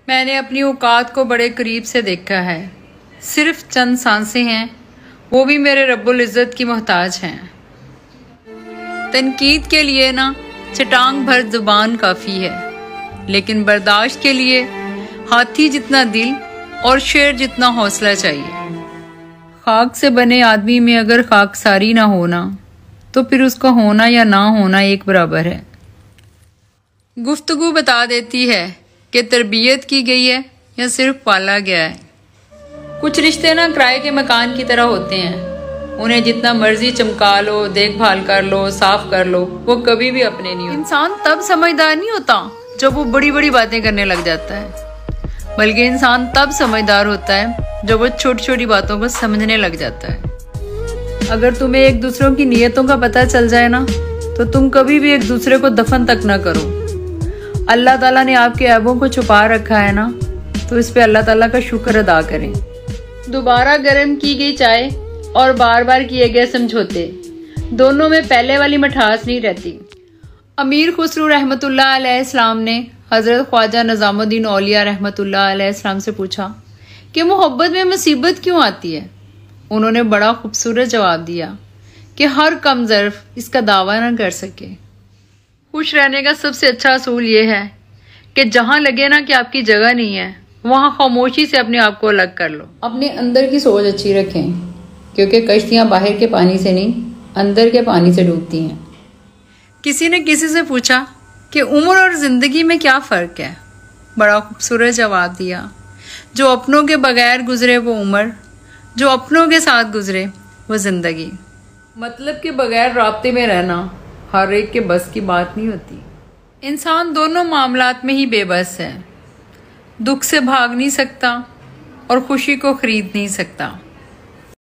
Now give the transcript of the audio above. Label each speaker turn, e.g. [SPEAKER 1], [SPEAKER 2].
[SPEAKER 1] میں نے اپنی اوقات کو بڑے قریب سے دیکھا ہے. صرف چند سانسیں ہیں، وہ بھی میرے رب العزت کی محتاج ہیں. تنقید کے لیے نا چٹان بھر زبان کافی ہے، لیکن برداشت کے لیے ہاتھی جتنا دل اور شیر جتنا حوصلہ چاہیے. خاک سے بنے آدمی میں اگر خاکساری نہ ہونا تو پھر اس کا ہونا یا نہ ہونا ایک برابر ہے. گفتگو بتا دیتی ہے کہ تربیت کی گئی ہے یا صرف پالا گیا ہے. کچھ رشتے نا کرائے کے مکان کی طرح ہوتے ہیں، انہیں جتنا مرضی چمکا لو، دیکھ بھال کر لو، صاف کر لو، وہ کبھی بھی اپنے نہیں ہوتے. انسان تب سمجھدار نہیں ہوتا جب وہ بڑی بڑی باتیں کرنے لگ جاتا ہے، بلکہ انسان تب سمجھدار ہوتا ہے جب وہ چھوٹی چھوٹی باتوں کو سمجھنے لگ جاتا ہے. اگر تمہیں ایک دوسروں کی نیتوں کا پتہ چل جائے نا تو تم کبھی بھی ایک دوسرے کو دفن تک نہ کرو. اللہ تعالیٰ نے آپ کے عیبوں کو چھپا رکھا ہے نا، تو اس پہ اللہ تعالیٰ کا شکر ادا کریں. دوبارہ گرم کی گئی چائے اور بار بار کیے گئے سمجھوتے، دونوں میں پہلے والی مٹھاس نہیں رہتی. امیر خسرو رحمۃ اللہ علیہ السلام نے حضرت خواجہ نظام الدین اولیاء رحمۃ اللہ علیہ السلام سے پوچھا کہ محبت میں مصیبت کیوں آتی ہے. انہوں نے بڑا خوبصورت جواب دیا کہ ہر کم ظرف اس کا دعویٰ نہ کر سکے. خوش رہنے کا سب سے اچھا اصول یہ ہے کہ جہاں لگے نا کہ آپ کی جگہ نہیں ہے، وہاں خاموشی سے اپنے آپ کو الگ کر لو. اپنے اندر کی سوچ اچھی رکھیں، کیونکہ کشتیاں باہر کے پانی سے نہیں اندر کے پانی سے ڈوبتی ہیں. کسی نے کسی سے پوچھا کہ عمر اور زندگی میں کیا فرق ہے. بڑا خوبصورت جواب دیا، جو اپنوں کے بغیر گزرے وہ عمر، جو اپنوں کے ساتھ گزرے وہ زندگی. مطلب کہ بغیر رابطے میں رہنا ہر ایک کے بس کی بات نہیں ہوتی. انسان دونوں معاملات میں ہی بے بس ہے، دکھ سے بھاگ نہیں سکتا اور خوشی کو خرید نہیں سکتا.